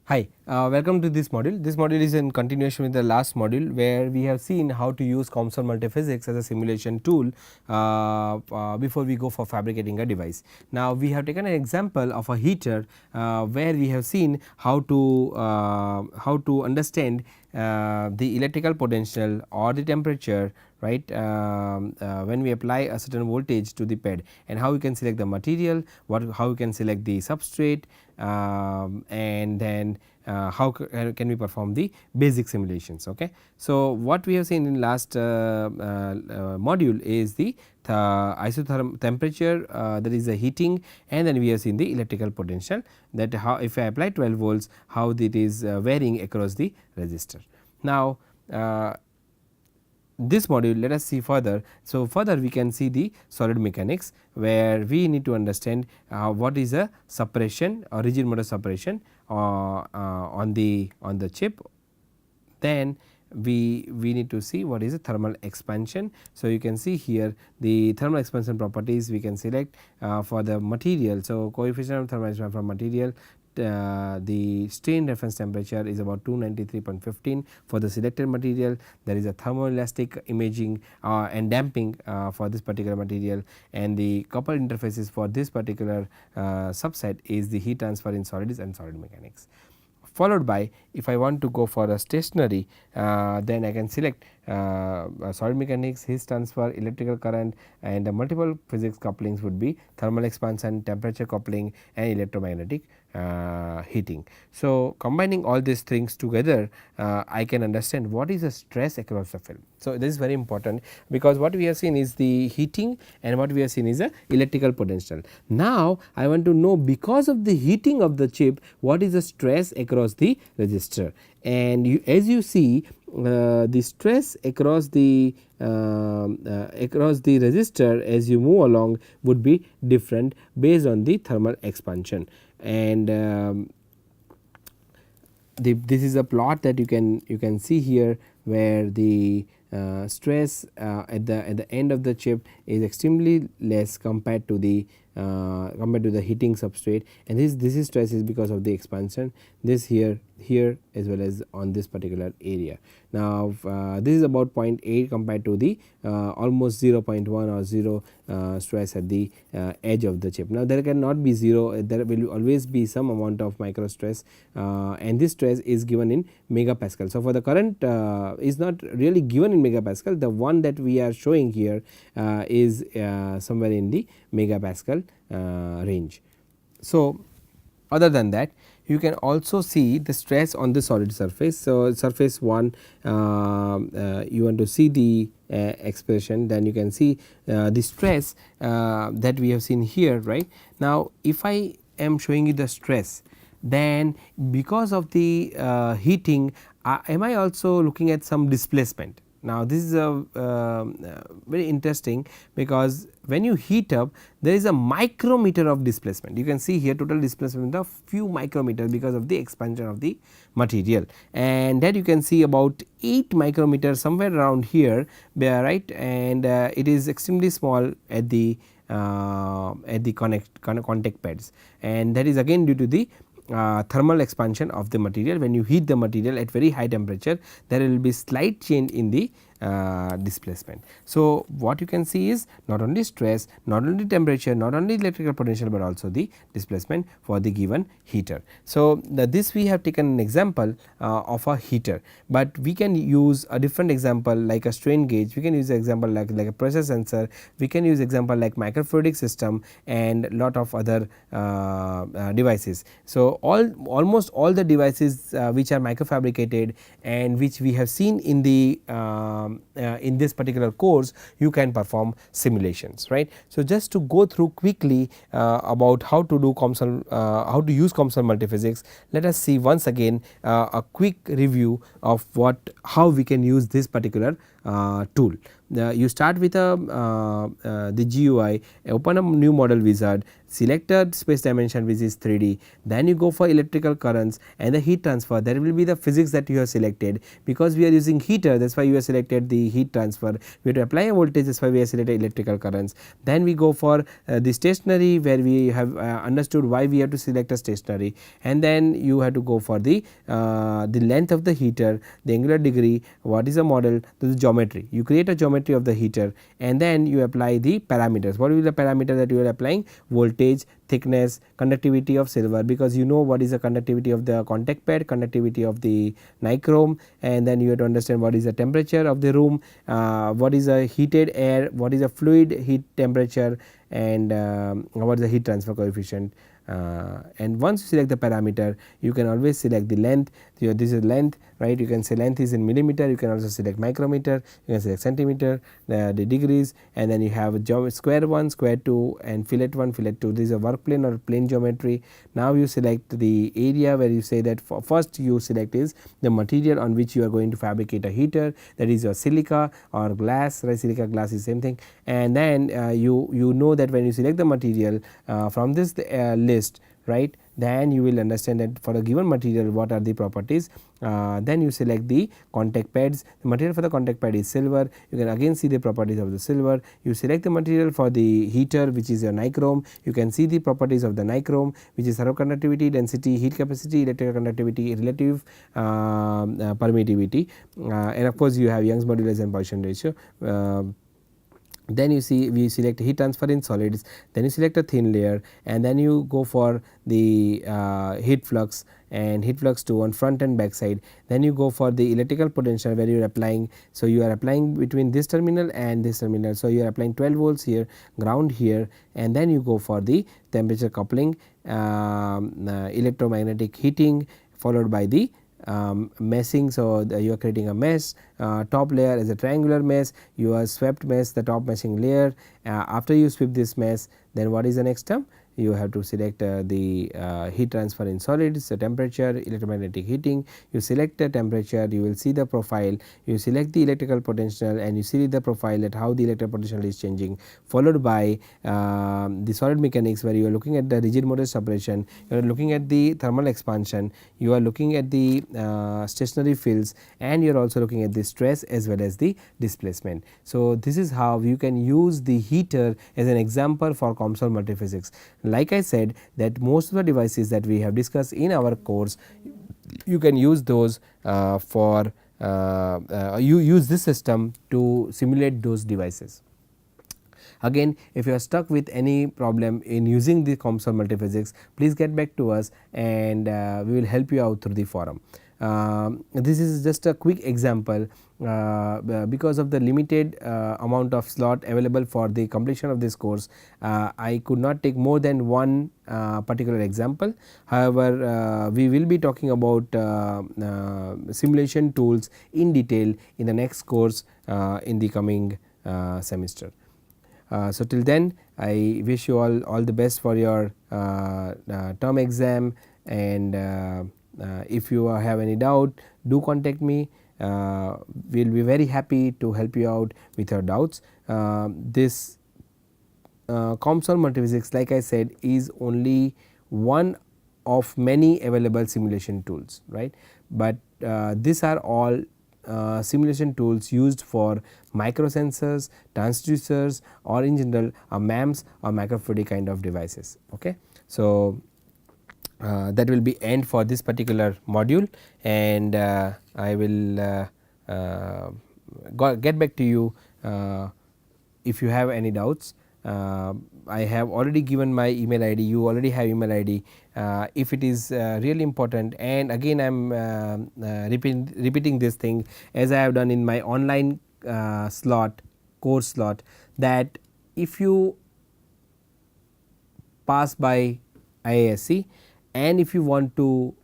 Hi, welcome to this module. This module is in continuation with the last module where we have seen how to use COMSOL Multiphysics as a simulation tool before we go for fabricating a device. Now, we have taken an example of a heater where we have seen how to understand the electrical potential or the temperature, right, when we apply a certain voltage to the pad, and how we can select the material, how we can select the substrate, and then how can we perform the basic simulations. Okay. So, what we have seen in last module is the isothermal temperature, that is the heating, and then we have seen the electrical potential, that how if I apply 12 volts how it is varying across the resistor. Now, this module let us see further. So, further we can see the solid mechanics where we need to understand what is a suppression or rigid mode suppression on the chip. Then we need to see what is a thermal expansion. So, you can see here the thermal expansion properties we can select for the material. So, coefficient of thermal expansion for material, the strain reference temperature is about 293.15 for the selected material. There is a thermoelastic imaging and damping for this particular material, and the coupled interfaces for this particular subset is the heat transfer in solids and solid mechanics. Followed by, if I want to go for a stationary, then I can select solid mechanics, heat transfer, electrical current, and the multiple physics couplings would be thermal expansion, temperature coupling, and electromagnetic heating. So, combining all these things together, I can understand what is the stress across the film. So, this is very important because what we have seen is the heating and what we have seen is the electrical potential. Now, I want to know, because of the heating of the chip, what is the stress across the resistor, and as you see the stress across the resistor as you move along would be different based on the thermal expansion. And this is a plot that you can see here where the stress at the end of the chip is extremely less compared to the heating substrate, and this stress is because of the expansion, this here as well as on this particular area. Now, this is about 0.8 compared to the almost 0.1 or 0 stress at the edge of the chip. Now, there cannot be 0, there will always be some amount of micro stress, and this stress is given in megapascal. So, for the current is not really given in megapascal, the one that we are showing here is somewhere in the megapascal range. So, other than that, you can also see the stress on the solid surface. So, surface 1, you want to see the expression, then you can see the stress that we have seen here, right. Now, if I am showing you the stress, then because of the heating, am I also looking at some displacement? Now, this is a very interesting, because when you heat up, there is a micrometer of displacement. You can see here total displacement of few micrometers because of the expansion of the material, and that you can see about 8 micrometers somewhere around here, right, and it is extremely small at the contact pads, and that is again due to the thermal expansion of the material. When you heat the material at very high temperature, there will be slight change in the displacement. So, what you can see is not only stress, not only temperature, not only electrical potential, but also the displacement for the given heater. So, this we have taken an example of a heater, but we can use a different example like a strain gauge, we can use an example like a pressure sensor, we can use example like microfluidic system, and lot of other devices. So, almost all the devices which are microfabricated and which we have seen in the in this particular course, you can perform simulations, right. So, just to go through quickly about how to do how to use COMSOL multiphysics, let us see once again a quick review of how we can use this particular tool. You start with the GUI, open a new model wizard, select a space dimension which is 3D, then you go for electrical currents and the heat transfer. That will be the physics that you have selected, because we are using heater, that is why you have selected the heat transfer. We have to apply a voltage, that is why we have selected electrical currents. Then we go for the stationary, where we have understood why we have to select a stationary, and then you have to go for the length of the heater, the angular degree, what is the model, the geometry. You create a geometry of the heater and then you apply the parameters. What will be the parameter that you are applying? Voltage, thickness, conductivity of silver, because you know what is the conductivity of the contact pad, conductivity of the nichrome, and then you have to understand what is the temperature of the room, what is the heated air, what is the fluid heat temperature, and what is the heat transfer coefficient. And once you select the parameter, you can always select the length. This is length, right? You can say length is in millimeter, you can also select micrometer, you can select centimeter, the degrees, and then you have square 1, square 2, and fillet 1, fillet 2. This is a work plane or plane geometry. Now you select the area, where you say that first you select is the material on which you are going to fabricate a heater, that is your silica or glass, right? Silica, glass is same thing. And then you know that when you select the material from this list, right, then you will understand that for a given material what are the properties. Then you select the contact pads. The material for the contact pad is silver. You can again see the properties of the silver. You select the material for the heater, which is your nichrome. You can see the properties of the nichrome, which is conductivity, density, heat capacity, electrical conductivity, relative permittivity, and of course you have Young's modulus and Poisson ratio. Then you see we select heat transfer in solids, then you select a thin layer, and then you go for the heat flux and heat flux 2 on front and back side. Then you go for the electrical potential, where you are applying. So you are applying between this terminal and this terminal. So you are applying 12 volts here, ground here, and then you go for the temperature coupling, electromagnetic heating, followed by the meshing. So you are creating a mesh, top layer is a triangular mesh, you are swept mesh, the top meshing layer. After you sweep this mesh, then what is the next term? You have to select the heat transfer in solids, the temperature, electromagnetic heating. You select the temperature, you will see the profile, you select the electrical potential, and you see the profile at how the electrical potential is changing, followed by the solid mechanics, where you are looking at the rigid modal suppression, you are looking at the thermal expansion, you are looking at the stationary fields, and you are also looking at the stress as well as the displacement. So this is how you can use the heater as an example for COMSOL multiphysics. Like I said, that most of the devices that we have discussed in our course, you can use those you use this system to simulate those devices. Again, if you are stuck with any problem in using the COMSOL multiphysics, please get back to us, and we will help you out through the forum. This is just a quick example. Because of the limited amount of slot available for the completion of this course, I could not take more than one particular example. However, we will be talking about simulation tools in detail in the next course in the coming semester. So till then, I wish you all the best for your term exam, and if you have any doubt, do contact me. We will be very happy to help you out with your doubts. This COMSOL multiphysics, like I said, is only one of many available simulation tools, right? But these are all simulation tools used for microsensors, transducers, or in general MEMS or microfluidic kind of devices. Okay. So that will be end for this particular module, and I will get back to you if you have any doubts. I have already given my email ID, you already have email ID. If it is really important, and again I am repeating this thing as I have done in my online course slot, that if you pass by IISc, and if you want to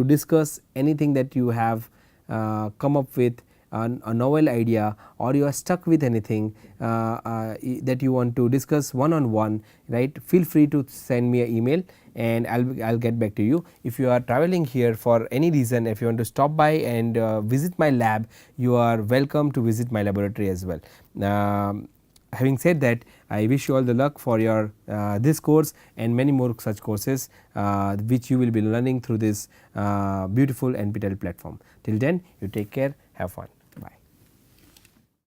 discuss anything that you have come up with, a novel idea, or you are stuck with anything that you want to discuss one on one, right, feel free to send me an email, and I will get back to you. If you are traveling here for any reason, if you want to stop by and visit my lab, you are welcome to visit my laboratory as well. Having said that, I wish you all the luck for your this course and many more such courses which you will be learning through this beautiful NPTEL platform. Till then, you take care, have fun.